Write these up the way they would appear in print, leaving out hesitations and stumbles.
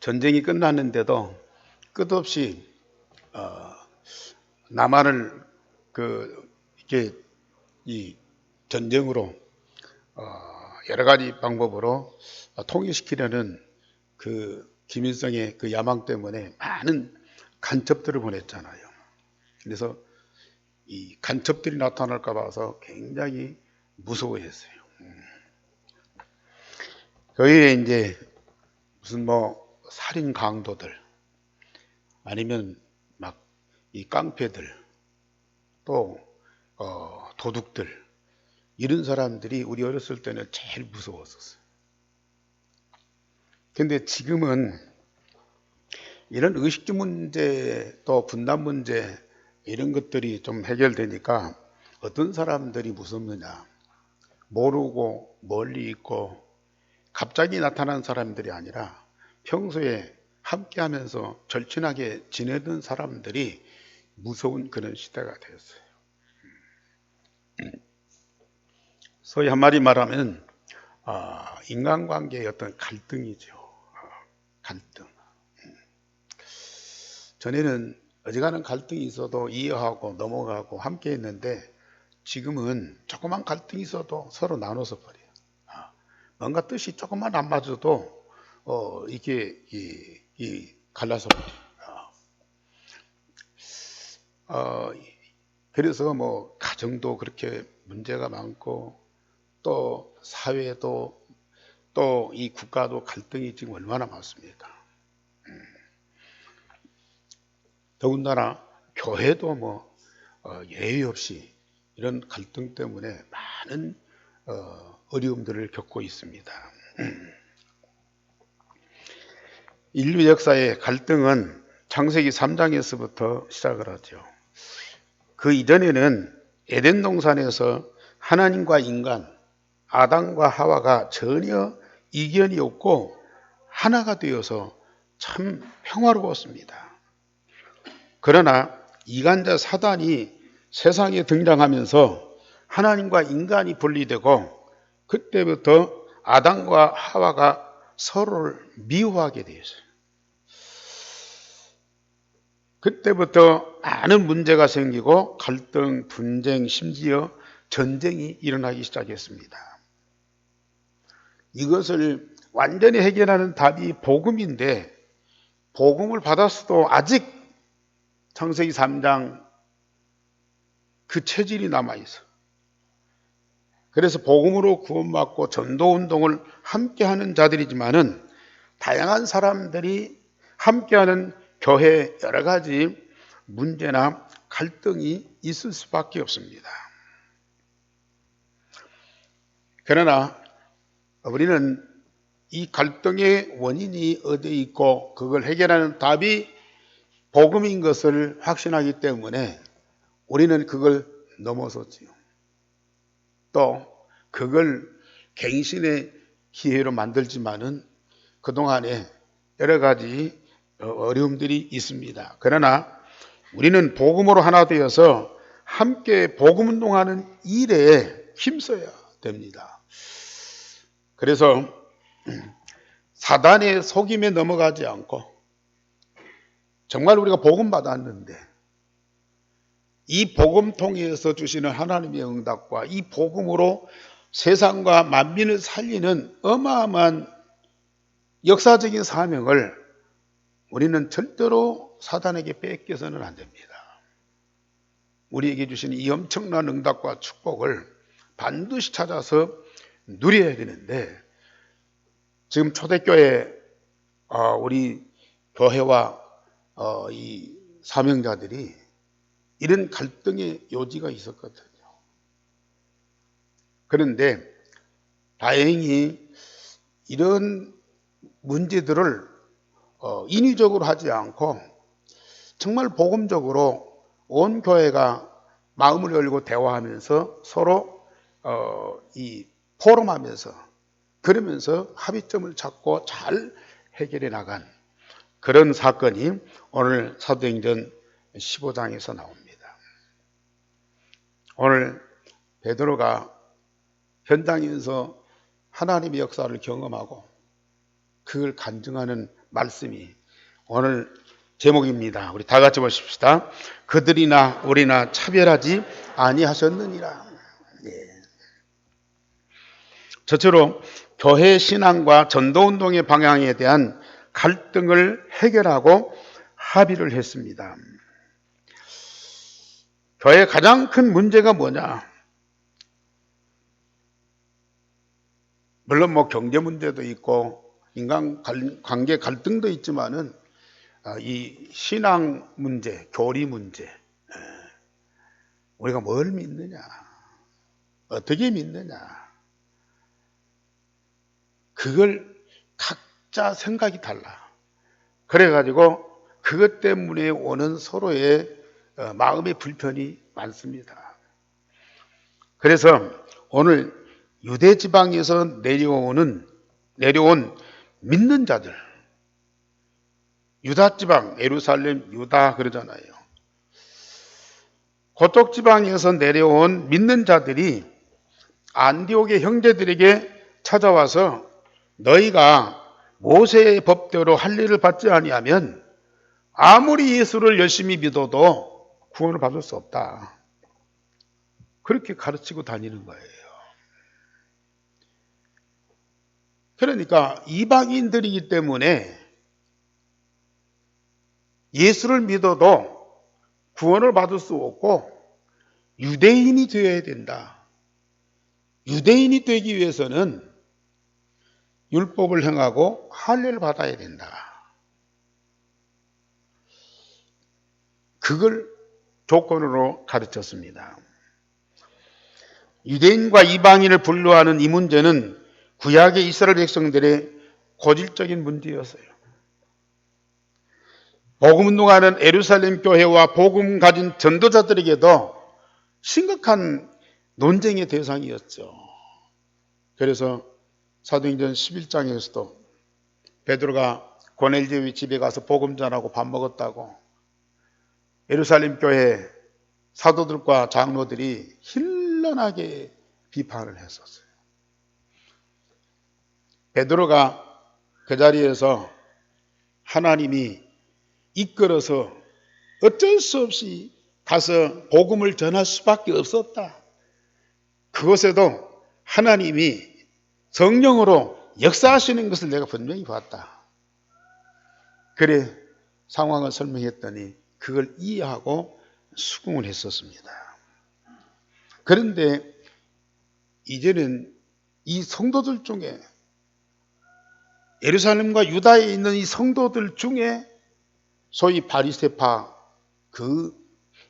전쟁이 끝났는데도 끝없이 남한을 이렇게 이 전쟁으로 여러 가지 방법으로 통일시키려는 김일성의 그 야망 때문에 많은 간첩들을 보냈잖아요. 그래서 이 간첩들이 나타날까 봐서 굉장히 무서워했어요. 거기에 이제 무슨 살인 강도들 아니면 막 이 깡패들 또 도둑들 이런 사람들이 우리 어렸을 때는 제일 무서웠었어요. 근데 지금은 이런 의식주 문제 또 분단 문제 이런 것들이 좀 해결되니까 어떤 사람들이 무섭느냐, 모르고 멀리 있고 갑자기 나타난 사람들이 아니라 평소에 함께 하면서 절친하게 지내던 사람들이 무서운 그런 시대가 되었어요. 소위 한마디 말하면 인간관계의 어떤 갈등이죠. 갈등. 전에는 어지간한 갈등이 있어도 이해하고 넘어가고 함께 했는데 지금은 조그만 갈등이 있어도 서로 나눠서 버려요. 뭔가 뜻이 조금만 안 맞아도 이게 갈라서 버려요. 그래서 가정도 그렇게 문제가 많고 또 사회도 또 이 국가도 갈등이 지금 얼마나 많습니까? 더군다나 교회도 예외 없이 이런 갈등 때문에 많은 어려움들을 겪고 있습니다. 인류 역사의 갈등은 창세기 3장에서부터 시작을 하죠. 그 이전에는 에덴 동산에서 하나님과 인간, 아담과 하와가 전혀 이견이 없고 하나가 되어서 참 평화로웠습니다. 그러나 이간자 사단이 세상에 등장하면서 하나님과 인간이 분리되고 그때부터 아담과 하와가 서로를 미워하게 되었어요. 그때부터 많은 문제가 생기고 갈등, 분쟁, 심지어 전쟁이 일어나기 시작했습니다. 이것을 완전히 해결하는 답이 복음인데 복음을 받았어도 아직 창세기 3장 그 체질이 남아있어. 그래서 복음으로 구원받고 전도운동을 함께하는 자들이지만은 다양한 사람들이 함께하는 교회 여러 가지 문제나 갈등이 있을 수밖에 없습니다. 그러나 우리는 이 갈등의 원인이 어디에 있고 그걸 해결하는 답이 복음인 것을 확신하기 때문에 우리는 그걸 넘어섰지요. 또 그걸 갱신의 기회로 만들지만은 그동안에 여러 가지 어려움들이 있습니다. 그러나 우리는 복음으로 하나 되어서 함께 복음 운동하는 일에 힘써야 됩니다. 그래서 사단의 속임에 넘어가지 않고 정말 우리가 복음 받았는데 이 복음 통해서 주시는 하나님의 응답과 이 복음으로 세상과 만민을 살리는 어마어마한 역사적인 사명을 우리는 절대로 사단에게 뺏겨서는 안 됩니다. 우리에게 주신 이 엄청난 응답과 축복을 반드시 찾아서 누려야 되는데 지금 초대교회 우리 교회와 이 사명자들이 이런 갈등의 요지가 있었거든요. 그런데 다행히 이런 문제들을 인위적으로 하지 않고 정말 복음적으로 온 교회가 마음을 열고 대화하면서 서로 이 포럼하면서 그러면서 합의점을 찾고 잘 해결해 나간 그런 사건이 오늘 사도행전 15장에서 나옵니다. 오늘 베드로가 현장에서 하나님의 역사를 경험하고 그걸 간증하는 말씀이 오늘 제목입니다. 우리 다 같이 보십시다. 그들이나 우리나 차별하지 아니하셨느니라. 예. 저처럼 교회 신앙과 전도운동의 방향에 대한 갈등을 해결하고 합의를 했습니다. 교회의 가장 큰 문제가 뭐냐? 물론 경제 문제도 있고 인간 관계 갈등도 있지만은 이 신앙 문제, 교리 문제, 우리가 뭘 믿느냐, 어떻게 믿느냐, 그걸 각자 생각이 달라. 그래가지고 그것 때문에 오는 서로의 마음의 불편이 많습니다. 그래서 오늘 유대 지방에서 내려온 믿는 자들, 유다 지방, 예루살렘, 유다 그러잖아요. 그쪽 지방에서 내려온 믿는 자들이 안디옥의 형제들에게 찾아와서 너희가 모세의 법대로 할 일을 받지 아니하면 아무리 예수를 열심히 믿어도 구원을 받을 수 없다. 그렇게 가르치고 다니는 거예요. 그러니까 이방인들이기 때문에 예수를 믿어도 구원을 받을 수 없고 유대인이 되어야 된다. 유대인이 되기 위해서는 율법을 행하고 할례를 받아야 된다. 그걸 조건으로 가르쳤습니다. 유대인과 이방인을 분류하는 이 문제는 구약의 이스라엘 백성들의 고질적인 문제였어요. 복음운동하는 예루살렘 교회와 복음 가진 전도자들에게도 심각한 논쟁의 대상이었죠. 그래서 사도행전 11장에서도 베드로가 고넬료의 집에 가서 복음 전하고 밥 먹었다고 예루살렘 교회 사도들과 장로들이 현란하게 비판을 했었어요. 베드로가 그 자리에서 하나님이 이끌어서 어쩔 수 없이 가서 복음을 전할 수밖에 없었다. 그것에도 하나님이 성령으로 역사하시는 것을 내가 분명히 봤다. 그래 상황을 설명했더니 그걸 이해하고 수긍을 했었습니다. 그런데 이제는 이 성도들 중에 예루살렘과 유다에 있는 이 성도들 중에 소위 바리새파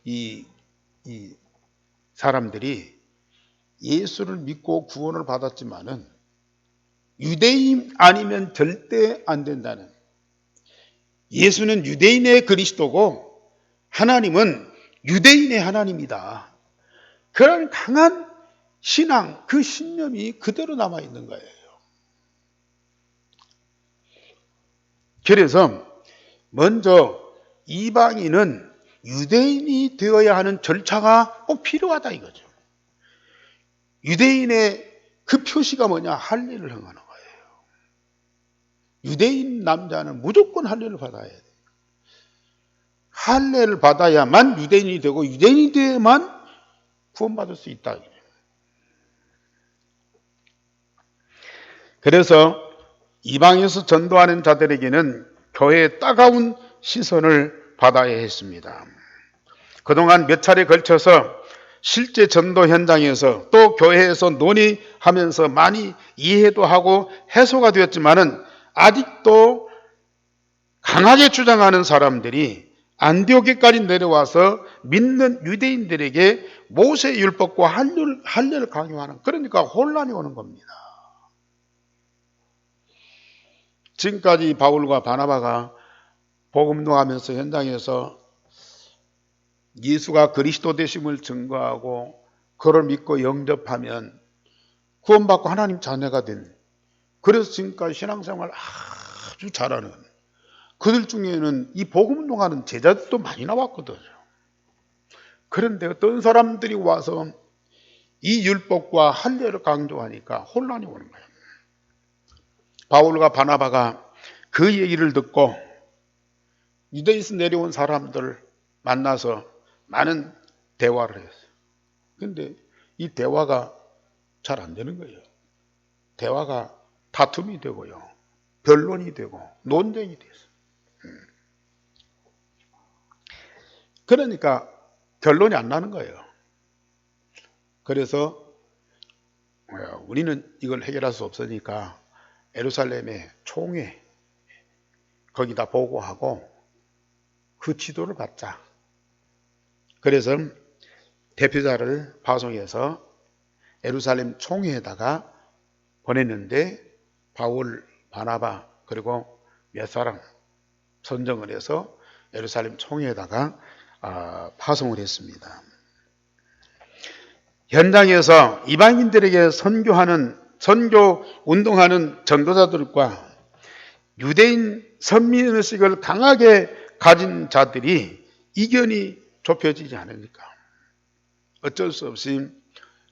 이 사람들이 예수를 믿고 구원을 받았지만은 유대인 아니면 절대 안 된다는, 예수는 유대인의 그리스도고 하나님은 유대인의 하나님이다. 그런 강한 신앙, 그 신념이 그대로 남아있는 거예요. 그래서 먼저 이방인은 유대인이 되어야 하는 절차가 꼭 필요하다 이거죠. 유대인의 그 표시가 뭐냐? 할례를 행하는 거예요. 유대인 남자는 무조건 할례를 받아야 돼요. 할례를 받아야만 유대인이 되고 유대인이 돼야만 구원받을 수 있다. 그래서 이방에서 전도하는 자들에게는 교회의 따가운 시선을 받아야 했습니다. 그동안 몇 차례 걸쳐서 실제 전도 현장에서 또 교회에서 논의하면서 많이 이해도 하고 해소가 되었지만은 아직도 강하게 주장하는 사람들이 안디옥에까지 내려와서 믿는 유대인들에게 모세 율법과 할례를 강요하는, 그러니까 혼란이 오는 겁니다. 지금까지 바울과 바나바가 복음운동하면서 현장에서 예수가 그리스도 되심을 증거하고 그를 믿고 영접하면 구원받고 하나님 자녀가 된, 그래서 지금까지 신앙생활 아주 잘하는 그들 중에는 이 복음운동하는 제자들도 많이 나왔거든요. 그런데 어떤 사람들이 와서 이 율법과 할례를 강조하니까 혼란이 오는 거예요. 바울과 바나바가 그 얘기를 듣고 유대에서 내려온 사람들 만나서 많은 대화를 했어요. 근데 이 대화가 잘 안 되는 거예요. 대화가 다툼이 되고요. 변론이 되고 논쟁이 됐어요. 그러니까 결론이 안 나는 거예요. 그래서 우리는 이걸 해결할 수 없으니까 예루살렘의 총회 거기다 보고하고 그 지도를 받자. 그래서 대표자를 파송해서 예루살렘 총회에다가 보냈는데 바울, 바나바 그리고 몇 사람 선정을 해서 예루살렘 총회에다가 파송을 했습니다. 현장에서 이방인들에게 선교 운동하는 전도자들과 유대인 선민의식을 강하게 가진 자들이 이견이 좁혀지지 않으니까 어쩔 수 없이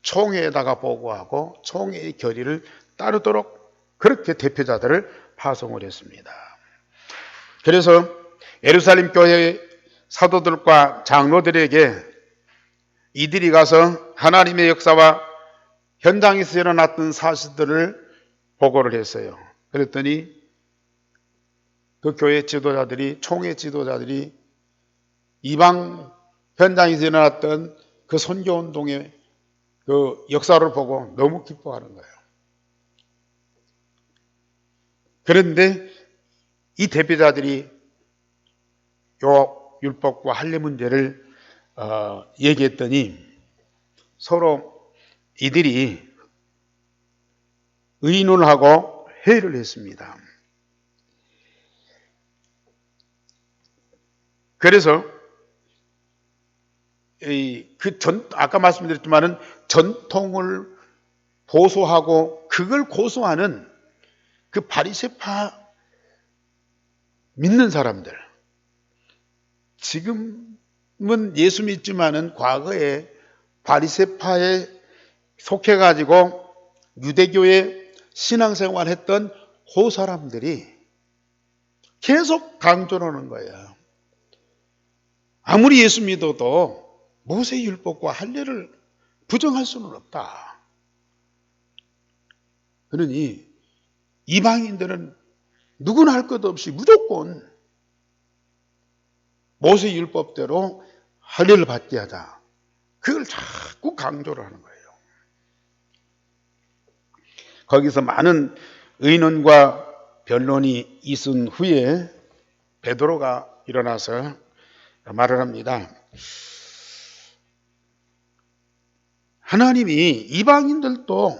총회에다가 보고하고 총회의 결의를 따르도록 그렇게 대표자들을 파송을 했습니다. 그래서 예루살렘 교회 사도들과 장로들에게 이들이 가서 하나님의 역사와 현장에서 일어났던 사실들을 보고를 했어요. 그랬더니 그 교회 지도자들이, 총회 지도자들이 이방 현장에서 일어났던 그 선교운동의 그 역사를 보고 너무 기뻐하는 거예요. 그런데 이 대표자들이 요 율법과 할례 문제를 얘기했더니 서로 이들이 의논을 하고 회의를 했습니다. 그래서 아까 말씀드렸지만은 전통을 보수하고 그걸 고수하는 그 바리새파 믿는 사람들, 지금은 예수 믿지만은 과거에 바리새파에 속해가지고 유대교의 신앙생활했던 그 사람들이 계속 강조를 하는 거예요. 아무리 예수 믿어도 모세의 율법과 할례를 부정할 수는 없다. 그러니 이방인들은 누구나 할 것 없이 무조건 모세의 율법대로 할례를 받게 하자. 그걸 자꾸 강조를 하는 거예요. 거기서 많은 의논과 변론이 있은 후에 베드로가 일어나서 말을 합니다. 하나님이 이방인들도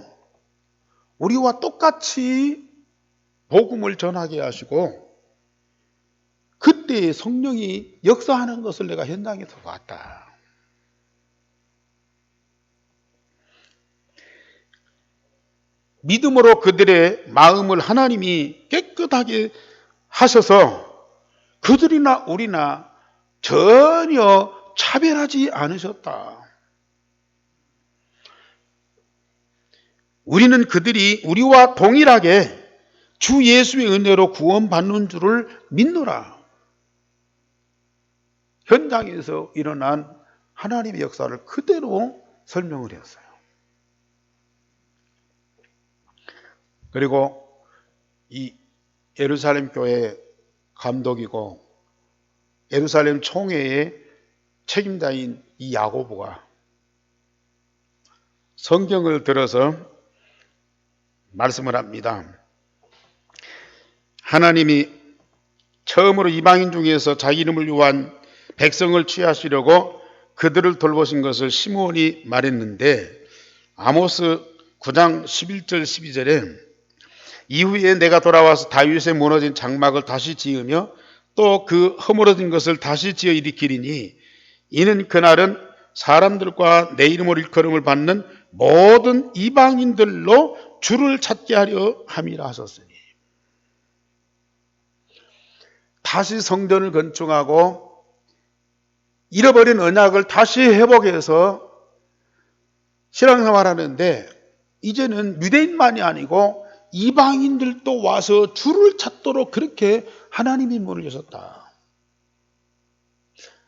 우리와 똑같이 복음을 전하게 하시고 그때 성령이 역사하는 것을 내가 현장에서 봤다. 믿음으로 그들의 마음을 하나님이 깨끗하게 하셔서 그들이나 우리나 전혀 차별하지 않으셨다. 우리는 그들이 우리와 동일하게 주 예수의 은혜로 구원받는 줄을 믿노라. 현장에서 일어난 하나님의 역사를 그대로 설명을 했어요. 그리고 이 예루살렘 교회 감독이고 예루살렘 총회의 책임자인 이 야고보가 성경을 들어서 말씀을 합니다. 하나님이 처음으로 이방인 중에서 자기 이름을 위한 백성을 취하시려고 그들을 돌보신 것을 시므온이 말했는데 아모스 9장 11절 12절에 이후에 내가 돌아와서 다윗의 무너진 장막을 다시 지으며 또 그 허물어진 것을 다시 지어 일으키리니 이는 그날은 사람들과 내 이름으로 일컬음을 받는 모든 이방인들로 주를 찾게 하려 함이라 하셨으니 다시 성전을 건축하고 잃어버린 언약을 다시 회복해서 신앙생활하는데 이제는 유대인만이 아니고 이방인들도 와서 주를 찾도록 그렇게 하나님이 문을 여셨다.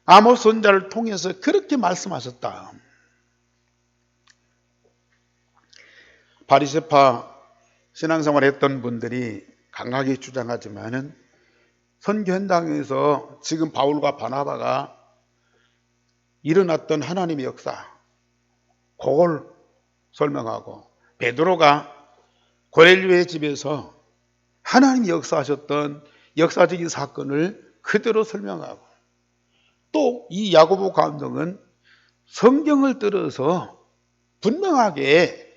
아모스 선지자를 통해서 그렇게 말씀하셨다. 바리새파 신앙생활 했던 분들이 강하게 주장하지만은 선교 현장에서 지금 바울과 바나바가 일어났던 하나님의 역사, 그걸 설명하고, 베드로가 고넬료의 집에서 하나님이 역사하셨던 역사적인 사건을 그대로 설명하고, 또 이 야고보 감독은 성경을 들어서 분명하게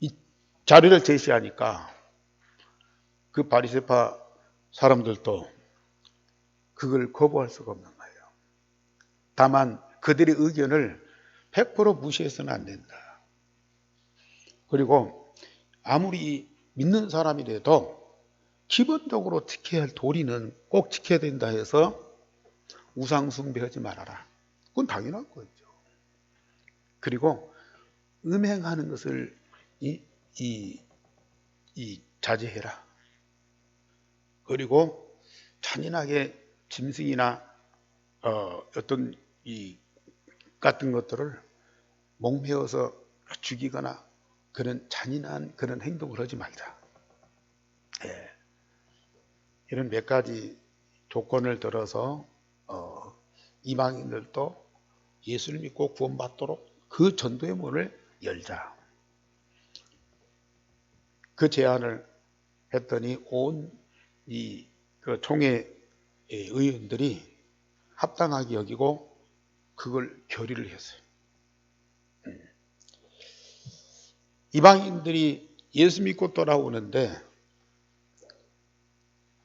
이 자료를 제시하니까 그 바리새파 사람들도 그걸 거부할 수가 없는 거예요. 다만 그들의 의견을 100% 무시해서는 안 된다. 그리고 아무리 믿는 사람이라도 기본적으로 지켜야 할 도리는 꼭 지켜야 된다 해서 우상 숭배하지 말아라. 그건 당연한 거죠. 그리고 음행하는 것을 자제해라. 그리고 잔인하게 짐승이나 어떤 이 같은 것들을 목매어서 죽이거나 그런 잔인한 그런 행동을 하지 말자. 예. 이런 몇 가지 조건을 들어서 이방인들도 예수를 믿고 구원받도록 그 전도의 문을 열자. 그 제안을 했더니 온 그 총회 의원들이 합당하게 여기고 그걸 결의를 했어요. 이방인들이 예수 믿고 돌아오는데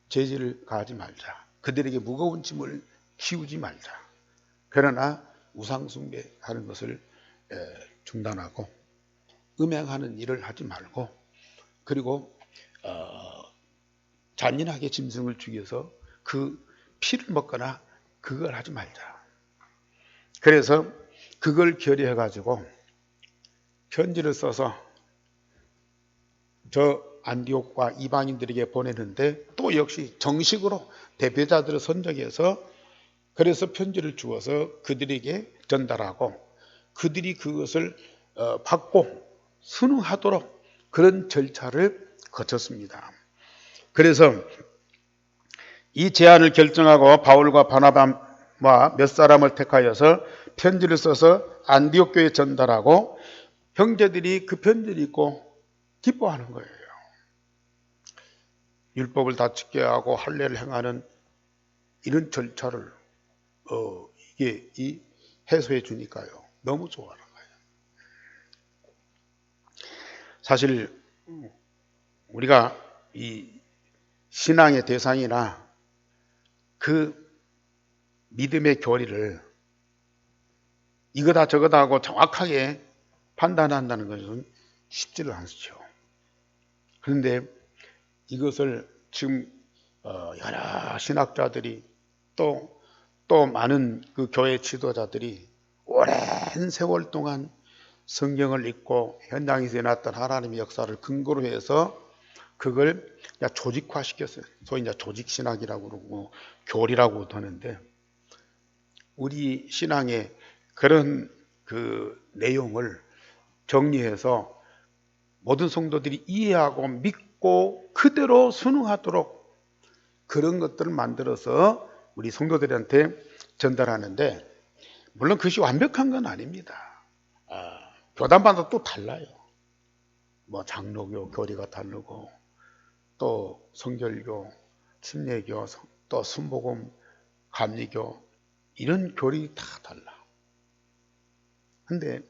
제지를 가하지 말자. 그들에게 무거운 짐을 키우지 말자. 그러나 우상숭배하는 것을 중단하고 음행하는 일을 하지 말고, 그리고 잔인하게 짐승을 죽여서 그 피를 먹거나 그걸 하지 말자. 그래서 그걸 결의해 가지고 편지를 써서 저 안디옥과 이방인들에게 보내는데, 또 역시 정식으로 대표자들을 선정해서 그래서 편지를 주어서 그들에게 전달하고 그들이 그것을 받고 순응하도록 그런 절차를 거쳤습니다. 그래서 이 제안을 결정하고 바울과 바나바와 몇 사람을 택하여서 편지를 써서 안디옥 교회에 전달하고 형제들이 그 편지를 읽고 기뻐하는 거예요. 율법을 다 지켜야 하고 할례를 행하는 이런 절차를 이게 해소해 주니까요. 너무 좋아하는 거예요. 사실 우리가 이 신앙의 대상이나 그 믿음의 교리를 이거다 저거다 하고 정확하게 판단한다는 것은 쉽지를 않죠. 그런데 이것을 지금 여러 신학자들이 또 많은 그 교회 지도자들이 오랜 세월 동안 성경을 읽고 현장에서 일어났던 하나님의 역사를 근거로 해서 그걸 조직화시켰어요. 소위 이제 조직신학이라고 그러고 교리라고 하는데, 우리 신앙의 그런 그 내용을 정리해서 모든 성도들이 이해하고 믿고 그대로 순응하도록 그런 것들을 만들어서 우리 성도들한테 전달하는데, 물론 그것이 완벽한 건 아닙니다. 교단마다 또 달라요. 뭐 장로교 교리가 다르고, 또 성결교, 침례교, 또 순복음, 감리교, 이런 교리 다 달라. 근데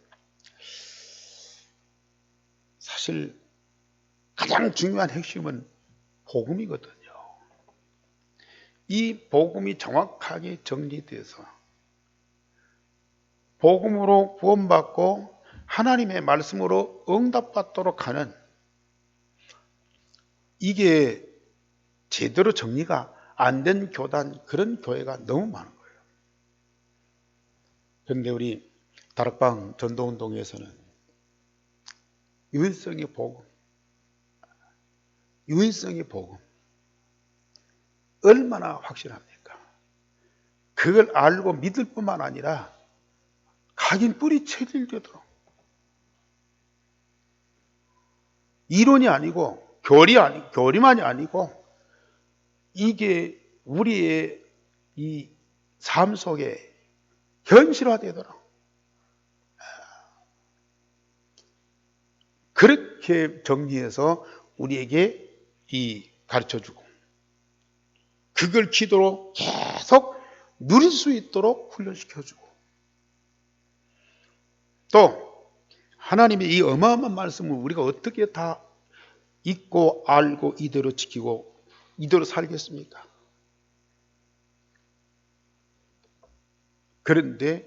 사실 가장 중요한 핵심은 복음이거든요. 이 복음이 정확하게 정리돼서 복음으로 구원받고 하나님의 말씀으로 응답받도록 하는, 이게 제대로 정리가 안 된 교단, 그런 교회가 너무 많은 거예요. 그런데 우리 다락방 전도운동에서는 유일성의 복음, 유인성의 복음 얼마나 확실합니까? 그걸 알고 믿을 뿐만 아니라 각인 뿌리 체질되도록 이론이 아니고 교리만이 아니고 이게 우리의 이 삶 속에 현실화되도록 그렇게 정리해서 우리에게 가르쳐주고 그걸 기도로 계속 누릴 수 있도록 훈련시켜주고 또 하나님의 이 어마어마한 말씀을 우리가 어떻게 다 잊고 알고 이대로 지키고 이대로 살겠습니까? 그런데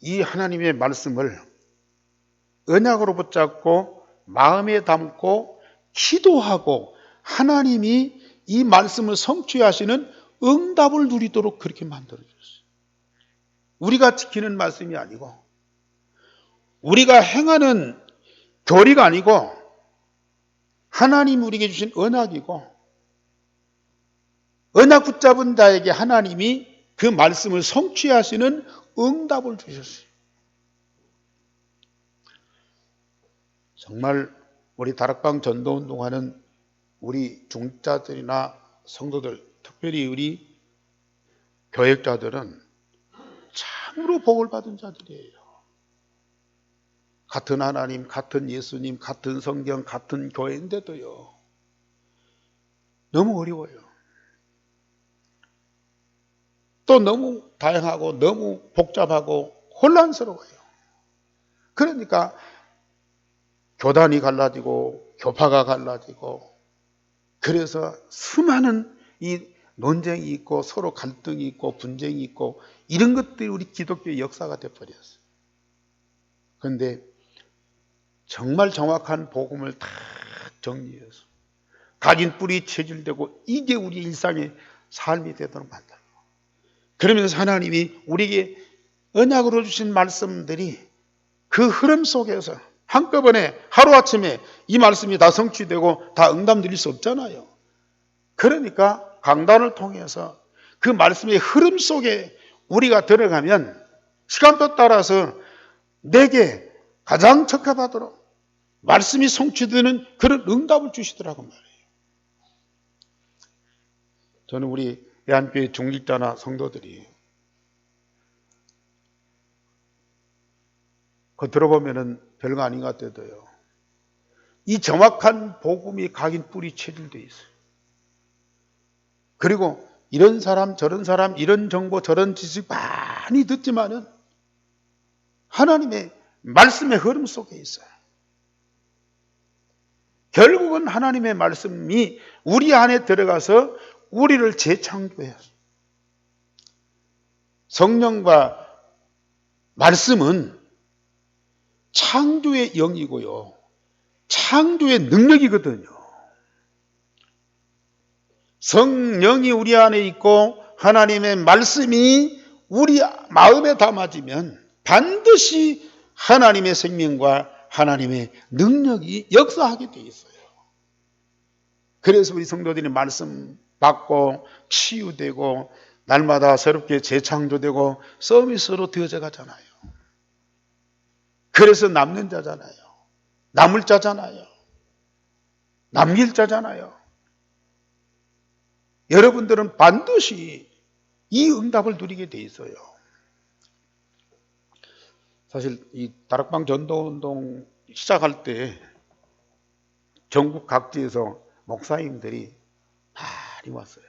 이 하나님의 말씀을 언약으로 붙잡고 마음에 담고 기도하고 하나님이 이 말씀을 성취하시는 응답을 누리도록 그렇게 만들어주셨어요. 우리가 지키는 말씀이 아니고 우리가 행하는 교리가 아니고 하나님 우리에게 주신 언약이고 언약 붙잡은 자에게 하나님이 그 말씀을 성취하시는 응답을 주셨어요. 정말 우리 다락방 전도운동하는 우리 중자들이나 성도들, 특별히 우리 교역자들은 참으로 복을 받은 자들이에요. 같은 하나님, 같은 예수님, 같은 성경, 같은 교회인데도요. 너무 어려워요. 또 너무 다양하고 너무 복잡하고 혼란스러워요. 그러니까 교단이 갈라지고 교파가 갈라지고 그래서 수많은 이 논쟁이 있고 서로 갈등이 있고 분쟁이 있고 이런 것들이 우리 기독교의 역사가 되어버렸어요. 그런데 정말 정확한 복음을 다 정리해서 각인 뿌리 체질되고 이게 우리 일상의 삶이 되도록 만들고 그러면서 하나님이 우리에게 언약으로 주신 말씀들이 그 흐름 속에서 한꺼번에 하루아침에 이 말씀이 다 성취되고 다 응답 드릴 수 없잖아요. 그러니까 강단을 통해서 그 말씀의 흐름 속에 우리가 들어가면 시간표 따라서 내게 가장 적합하도록 말씀이 성취되는 그런 응답을 주시더라고 말이에요. 저는 우리 애한교회 중직자나 성도들이 그거 들어보면은 별거 아닌 것 같아도요. 이 정확한 복음이 각인 뿌리 체질되어 있어요. 그리고 이런 사람 저런 사람 이런 정보 저런 지식 많이 듣지만은 하나님의 말씀의 흐름 속에 있어요. 결국은 하나님의 말씀이 우리 안에 들어가서 우리를 재창조해요. 성령과 말씀은 창조의 영이고요. 창조의 능력이거든요. 성령이 우리 안에 있고 하나님의 말씀이 우리 마음에 담아지면 반드시 하나님의 생명과 하나님의 능력이 역사하게 돼 있어요. 그래서 우리 성도들이 말씀 받고 치유되고 날마다 새롭게 재창조되고 서비스로 되어져 가잖아요. 그래서 남는 자잖아요. 남을 자잖아요. 남길 자잖아요. 여러분들은 반드시 이 응답을 누리게 돼 있어요. 사실 이 다락방 전도운동 시작할 때 전국 각지에서 목사님들이 많이 왔어요.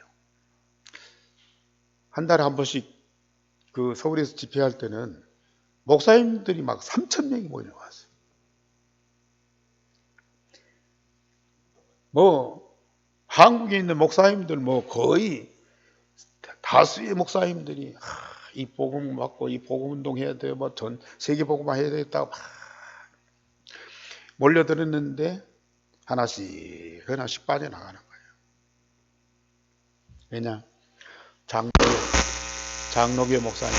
한 달에 한 번씩 그 서울에서 집회할 때는 목사님들이 막 3,000명이 모여왔어요. 한국에 있는 목사님들 거의 다수의 목사님들이 이 복음 받고 이 복음 운동 해야 돼요. 전 세계 복음화 해야 되겠다고 몰려들었는데 하나씩 빠져나가는 거예요. 왜냐? 장로교 목사님.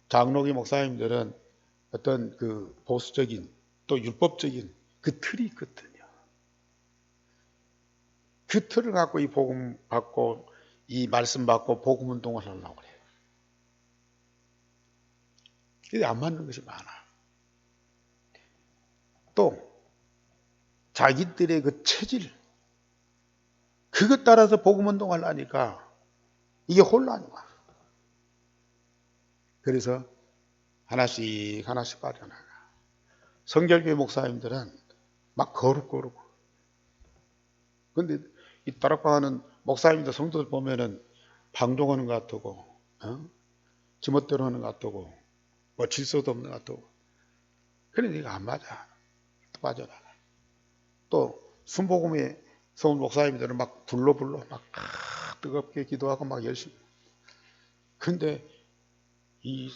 장로교 목사님들은 어떤 그 보수적인 또 율법적인 그 틀이 있거든요. 그 틀을 갖고 이 복음 받고 이 말씀 받고 복음 운동을 하려고 그래요. 근데 안 맞는 것이 많아. 또 자기들의 그 체질, 그것 따라서 복음 운동을 하니까 이게 혼란이 와. 그래서 하나씩 하나씩 빠져나가. 성결교회 목사님들은 막 거룩거리고. 근데 이 다락방하는 목사님들 성도들 보면은 방종하는 것 같고, 지멋대로 하는 것 같고, 뭐 질서도 없는 것 같고. 그래, 네가 안 맞아. 또 빠져나가. 또 순복음에 서울 목사님들은 막 불러 막 뜨겁게 기도하고 막 열심히. 근데 이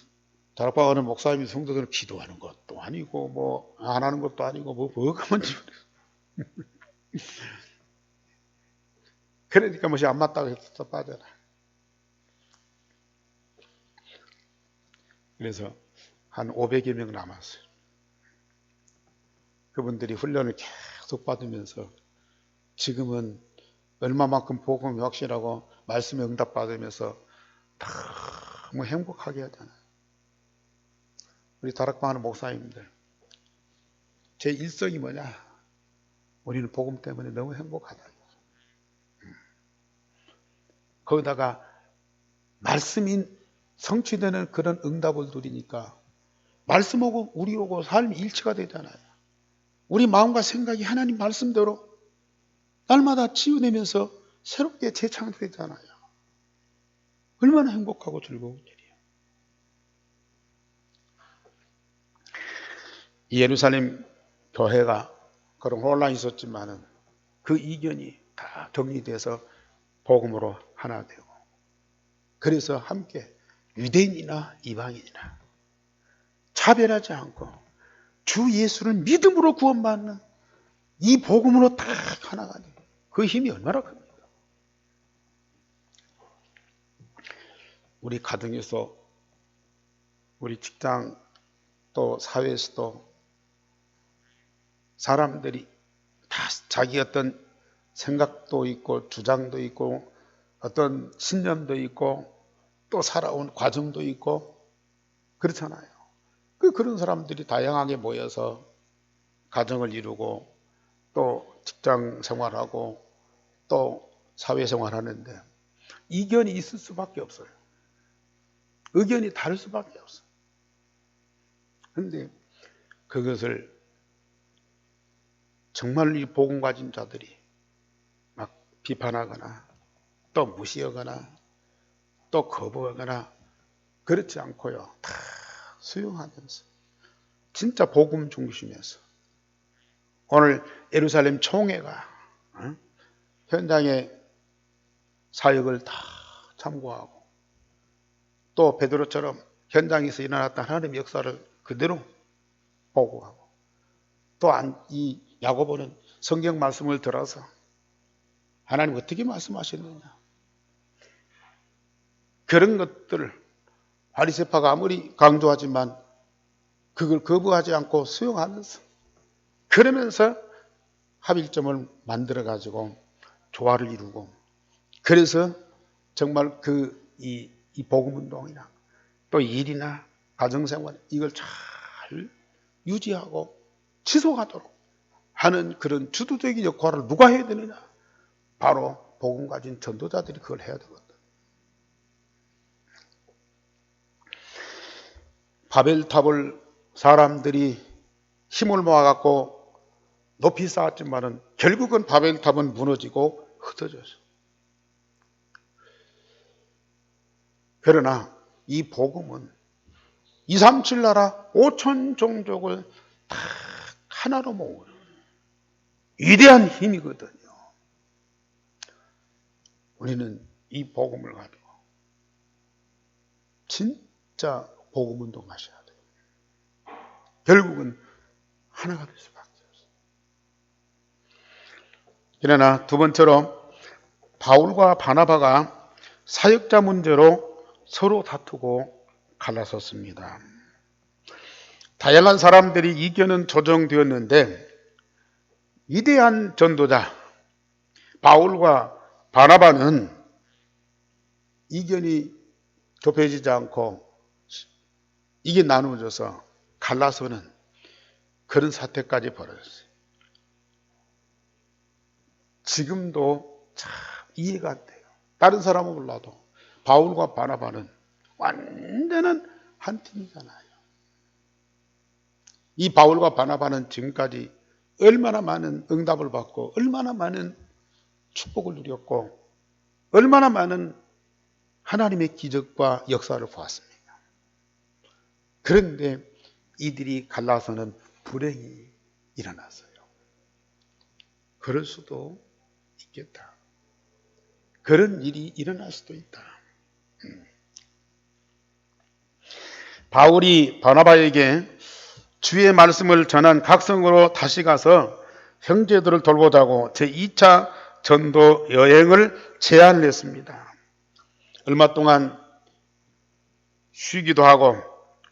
다락방하는 목사님 성도들은 기도하는 것도 아니고 뭐 안 하는 것도 아니고 뭐가 뭔지 그러니까 뭐시 안 맞다고 해서 빠져나. 그래서 한 500여 명 남았어요. 그분들이 훈련을 계속 받으면서 지금은 얼마만큼 복음이 확실하고 말씀에 응답받으면서 너무 행복하게 하잖아요. 우리 다락방하는 목사님들, 제 일성이 뭐냐? 우리는 복음 때문에 너무 행복하다. 거기다가 말씀이 성취되는 그런 응답을 누리니까 말씀하고 우리하고 삶이 일치가 되잖아요. 우리 마음과 생각이 하나님 말씀대로 날마다 치유되면서 새롭게 재창되잖아요. 얼마나 행복하고 즐거운 일이에요. 이 예루살렘 교회가 그런 혼란이 있었지만은 그 이견이 다 정리돼서 복음으로 하나 되고, 그래서 함께 유대인이나 이방인이나 차별하지 않고 주 예수를 믿음으로 구원받는 이 복음으로 딱 하나가 돼요. 그 힘이 얼마나 큽니까? 우리 가정에서, 우리 직장, 또 사회에서도 사람들이 다 자기 어떤 생각도 있고 주장도 있고 어떤 신념도 있고 또 살아온 과정도 있고 그렇잖아요. 그런 사람들이 다양하게 모여서 가정을 이루고 또 직장 생활하고 또 사회생활하는데 이견이 있을 수밖에 없어요. 의견이 다를 수밖에 없어요. 그런데 그것을 정말 이 복음 가진 자들이 막 비판하거나 또 무시하거나 또 거부하거나 그렇지 않고요. 다 수용하면서 진짜 복음 중심에서 오늘 예루살렘 총회가 현장의 사역을 다 참고하고 또 베드로처럼 현장에서 일어났던 하나님의 역사를 그대로 보고하고 또 이 야고보는 성경 말씀을 들어서 하나님 어떻게 말씀하셨느냐 그런 것들을 바리새파가 아무리 강조하지만 그걸 거부하지 않고 수용하면서 그러면서 합일점을 만들어 가지고 조화를 이루고 그래서 정말 이 복음운동이나 또 일이나 가정생활 이걸 잘 유지하고 지속하도록 하는 그런 주도적인 역할을 누가 해야 되느냐? 바로 복음 가진 전도자들이 그걸 해야 되거든. 바벨탑을 사람들이 힘을 모아갖고 높이 쌓았지만은 결국은 바벨탑은 무너지고 흩어졌어. 그러나 이 복음은 237 나라 5천 종족을 다 하나로 모으는 위대한 힘이거든요. 우리는 이 복음을 가지고 진짜 복음 운동하셔야 돼요. 결국은 하나가 될 수밖에 없어요. 그러나 두 번째로 바울과 바나바가 사역자 문제로 서로 다투고 갈라섰습니다. 다양한 사람들이 이견은 조정되었는데 위대한 전도자 바울과 바나바는 이견이 좁혀지지 않고 이게 나누어져서 갈라서는 그런 사태까지 벌어졌어요. 지금도 참 이해가 안 돼요. 다른 사람은 몰라도 바울과 바나바는 완전한 한 팀이잖아요. 이 바울과 바나바는 지금까지 얼마나 많은 응답을 받고 얼마나 많은 축복을 누렸고 얼마나 많은 하나님의 기적과 역사를 보았습니다. 그런데 이들이 갈라서는 불행이 일어났어요. 그럴 수도 있겠다. 그런 일이 일어날 수도 있다. 바울이 바나바에게 주의 말씀을 전한 각성으로 다시 가서 형제들을 돌보자고 제2차 전도 여행을 제안을 했습니다. 얼마 동안 쉬기도 하고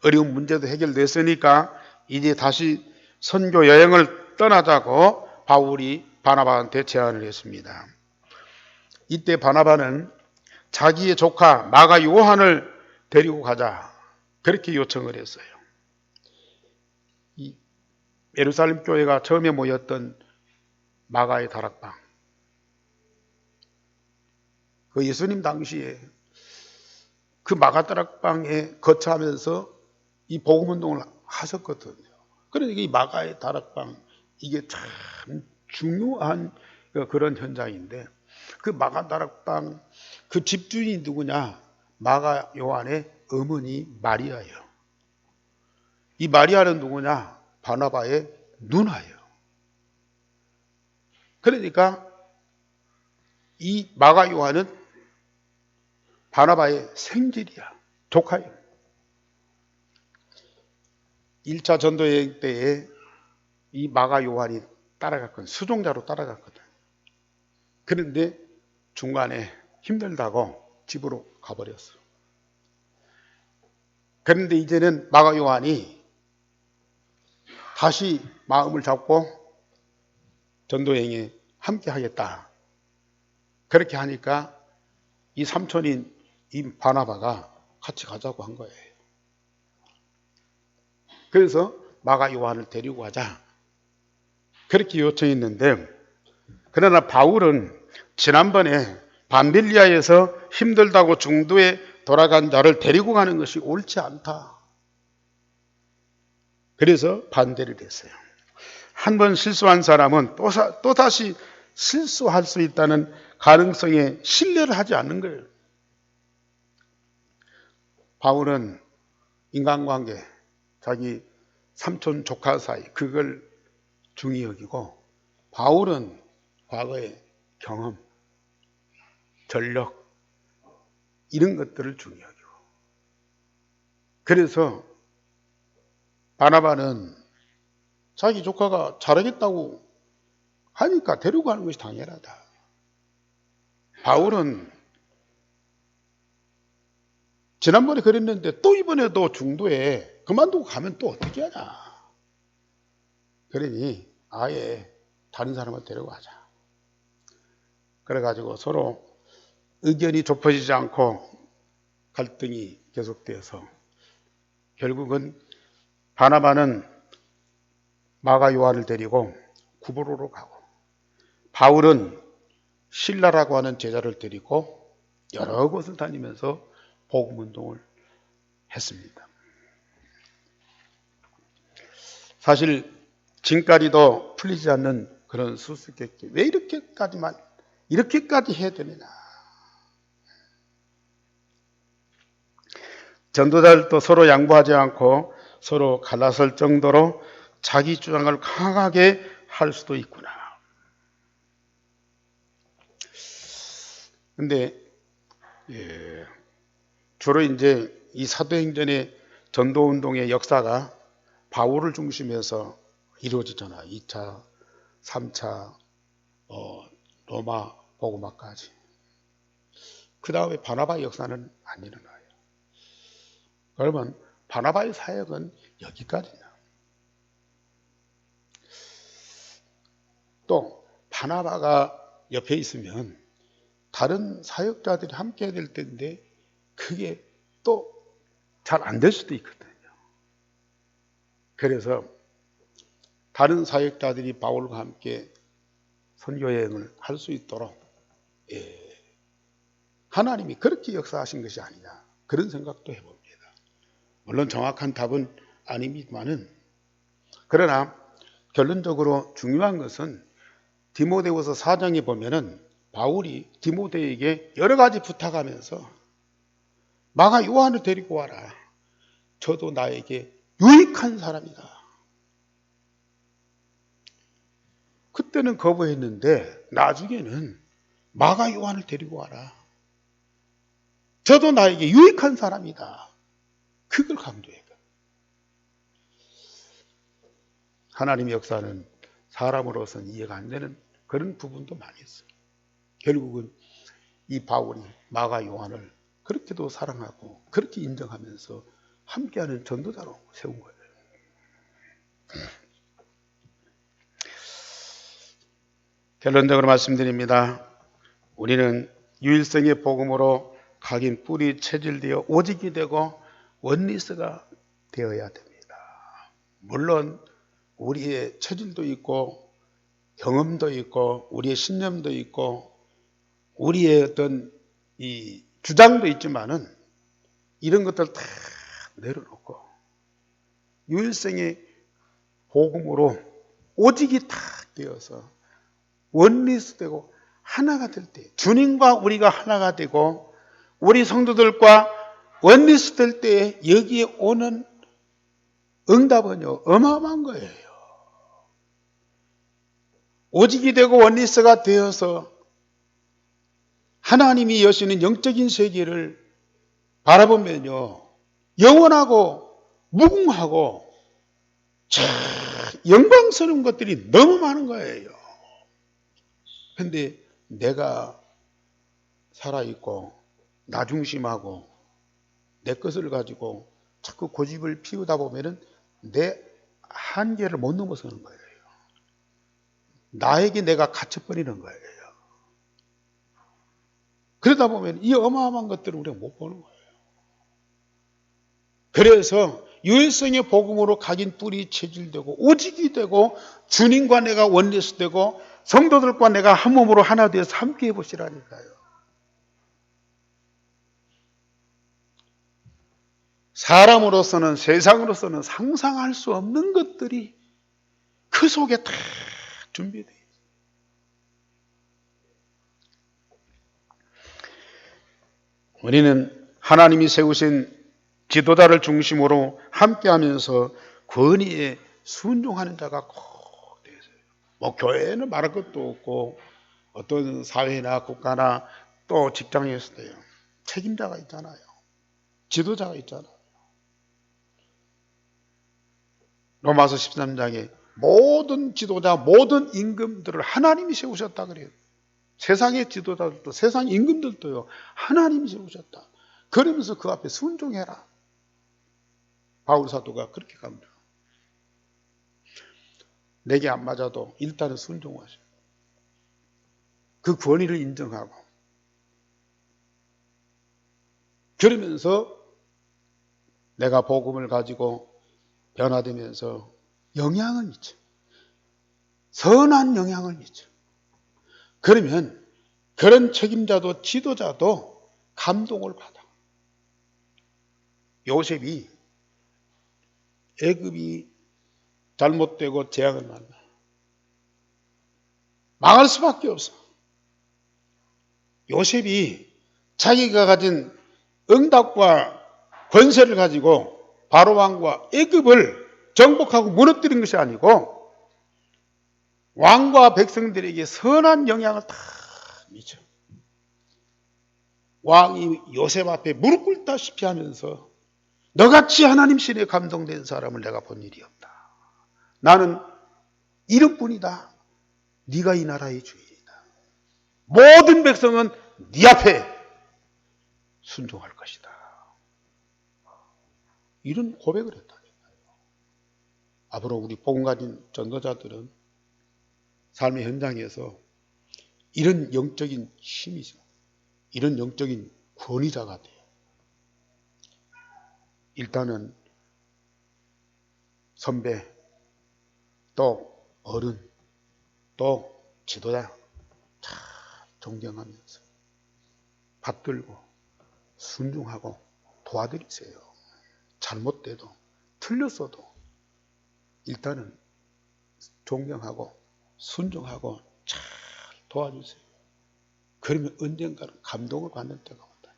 어려운 문제도 해결됐으니까 이제 다시 선교 여행을 떠나자고 바울이 바나바한테 제안을 했습니다. 이때 바나바는 자기의 조카 마가 요한을 데리고 가자 그렇게 요청을 했어요. 이 예루살렘 교회가 처음에 모였던 마가의 다락방, 그 예수님 당시에 그 마가 다락방에 거처하면서 이 복음운동을 하셨거든요. 그러니까 이 마가의 다락방 이게 참 중요한 그런 현장인데 그 마가 다락방 그 집주인이 누구냐? 마가 요한의 어머니 마리아예요. 이 마리아는 누구냐? 바나바의 누나예요. 그러니까 이 마가 요한은 바나바의 생질이야. 조카예요. 1차 전도여행 때에 이 마가 요한이 따라갔거든. 수종자로 따라갔거든. 그런데 중간에 힘들다고 집으로 가버렸어. 그런데 이제는 마가 요한이 다시 마음을 잡고 전도여행에 함께 하겠다. 그렇게 하니까 이 삼촌인 이 바나바가 같이 가자고 한 거예요. 그래서 마가 요한을 데리고 가자. 그렇게 요청했는데 그러나 바울은 지난번에 밤빌리아에서 힘들다고 중도에 돌아간 자를 데리고 가는 것이 옳지 않다. 그래서 반대를 했어요. 한 번 실수한 사람은 또다시 실수할 수 있다는 가능성에 신뢰를 하지 않는 거예요. 바울은 인간관계, 자기 삼촌 조카 사이 그걸 중히 여기고 바울은 과거의 경험, 전력 이런 것들을 중히 여기고 그래서 바나바는 자기 조카가 잘하겠다고 하니까 데리고 가는 것이 당연하다. 바울은 지난번에 그랬는데 또 이번에도 중도에 그만두고 가면 또 어떻게 하냐. 그러니 아예 다른 사람을 데려가자. 그래가지고 서로 의견이 좁혀지지 않고 갈등이 계속되어서 결국은 바나바는 마가 요한을 데리고 구브로로 가고 바울은 실라라고 하는 제자를 데리고 여러 곳을 다니면서 복음운동을 했습니다. 사실 진가리도 풀리지 않는 그런 수수께끼. 왜 이렇게까지 해야 되느냐. 전도자들도 서로 양보하지 않고 서로 갈라설 정도로 자기 주장을 강하게 할 수도 있구나. 근데 주로 이제 이 사도행전의 전도운동의 역사가 바울을 중심해서 이루어지잖아. 2차, 3차, 로마 복음화까지. 그 다음에 바나바의 역사는 안 일어나요. 그러면 바나바의 사역은 여기까지냐. 또 바나바가 옆에 있으면 다른 사역자들이 함께 해야 될 텐데 그게 또 잘 안 될 수도 있거든요. 그래서 다른 사역자들이 바울과 함께 선교 여행을 할 수 있도록 하나님이 그렇게 역사하신 것이 아니냐, 그런 생각도 해봅니다. 물론 정확한 답은 아닙니다만은, 그러나 결론적으로 중요한 것은 디모데후서 4장에 보면은 바울이 디모데에게 여러 가지 부탁하면서 마가 요한을 데리고 와라. 저도 나에게 유익한 사람이다. 그때는 거부했는데 나중에는 마가 요한을 데리고 와라. 저도 나에게 유익한 사람이다. 그걸 강조해요. 하나님의 역사는 사람으로서는 이해가 안 되는 그런 부분도 많이 있어요. 결국은 이 바울이 마가 요한을 그렇게도 사랑하고 그렇게 인정하면서 함께하는 전도자로 세운 거예요. 결론적으로 말씀드립니다. 우리는 유일성의 복음으로 각인 뿌리 체질되어 오직이 되고 원리스가 되어야 됩니다. 물론 우리의 체질도 있고 경험도 있고 우리의 신념도 있고 우리의 어떤 이 주장도 있지만은 이런 것들 다 내려놓고 유일성의 복음으로 오직이 다 되어서 원리스 되고 하나가 될 때, 주님과 우리가 하나가 되고 우리 성도들과 원리스 될 때 여기에 오는 응답은요 어마어마한 거예요. 오직이 되고 원리스가 되어서 하나님이 여시는 영적인 세계를 바라보면요 영원하고 무궁하고 참 영광스러운 것들이 너무 많은 거예요. 근데 내가 살아있고 나 중심하고 내 것을 가지고 자꾸 고집을 피우다 보면은 내 한계를 못 넘어서는 거예요. 나에게 내가 갇혀버리는 거예요. 그러다 보면 이 어마어마한 것들을 우리가 못 보는 거예요. 그래서 유일성의 복음으로 각인 뿌리 체질되고 오직이 되고 주님과 내가 원리스 되고 성도들과 내가 한 몸으로 하나 되어서 함께 해보시라니까요. 사람으로서는 세상으로서는 상상할 수 없는 것들이 그 속에 다 준비되어 있어요. 우리는 하나님이 세우신 지도자를 중심으로 함께하면서 권위에 순종하는 자가 꼭 되어요. 뭐 교회는 말할 것도 없고 어떤 사회나 국가나 또 직장에서도요 책임자가 있잖아요. 지도자가 있잖아요. 로마서 13장에 모든 지도자, 모든 임금들을 하나님이 세우셨다 그래요. 세상의 지도자들도, 세상 임금들도요, 하나님이 세우셨다. 그러면서 그 앞에 순종해라. 바울 사도가 그렇게 갑니다. 내게 안 맞아도 일단은 순종하셔. 그 권위를 인정하고. 그러면서 내가 복음을 가지고 변화되면서 영향을 미쳐. 선한 영향을 미쳐. 그러면 그런 책임자도 지도자도 감동을 받아. 요셉이 애굽이 잘못되고 재앙을 만나. 망할 수밖에 없어. 요셉이 자기가 가진 응답과 권세를 가지고 바로 왕과 애굽을 정복하고 무너뜨린 것이 아니고 왕과 백성들에게 선한 영향을 다 미쳐. 왕이 요셉 앞에 무릎 꿇다시피 하면서 너같이 하나님 신에 감동된 사람을 내가 본 일이 없다. 나는 이름뿐이다. 네가 이 나라의 주인이다. 모든 백성은 네 앞에 순종할 것이다. 이런 고백을 했다. 앞으로 우리 복음 가진 전도자들은 삶의 현장에서 이런 영적인 힘이죠. 이런 영적인 권위자가 돼요. 일단은 선배, 또 어른, 또 지도자 잘 존경하면서 받들고 순종하고 도와드리세요. 잘못돼도 틀렸어도 일단은 존경하고 순종하고 잘 도와주세요. 그러면 언젠가는 감동을 받는 때가 온다.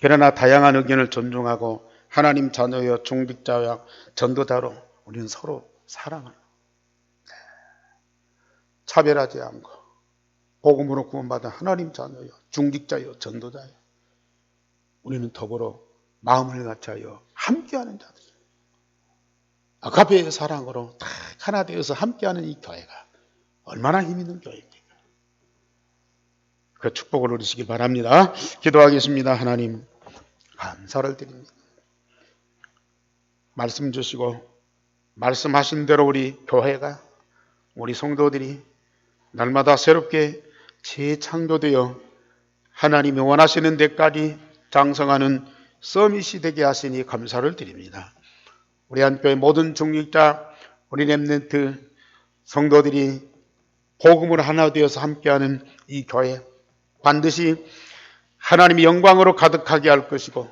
그러나 다양한 의견을 존중하고 하나님 자녀여 중직자와 전도자로 우리는 서로 사랑하는, 차별하지 않고 복음으로 구원받은 하나님 자녀여 중직자여 전도자여 우리는 더불어 마음을 같이하여 함께하는 자들. 아가페의 사랑으로 다 하나 되어서 함께하는 이 교회가 얼마나 힘있는 교회입니까? 그 축복을 누리시길 바랍니다. 기도하겠습니다. 하나님 감사를 드립니다. 말씀 주시고 말씀하신 대로 우리 교회가, 우리 성도들이 날마다 새롭게 재창조되어 하나님이 원하시는 데까지 장성하는 서밋이 되게 하시니 감사를 드립니다. 우리 한교회 모든 중직자, 우리 렘넌트 성도들이 복음으로 하나 되어서 함께하는 이 교회 반드시 하나님의 영광으로 가득하게 할 것이고,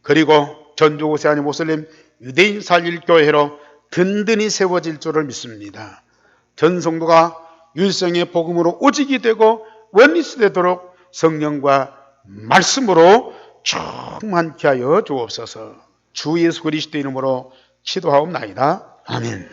그리고 전주 오세아니 모슬렘 유대인 살릴교회로 든든히 세워질 줄을 믿습니다. 전 성도가 일생의 복음으로 오직이 되고 원리스 되도록 성령과 말씀으로 충만케 하여 주옵소서. 주 예수 그리스도 이름으로 기도하옵나이다. 아멘.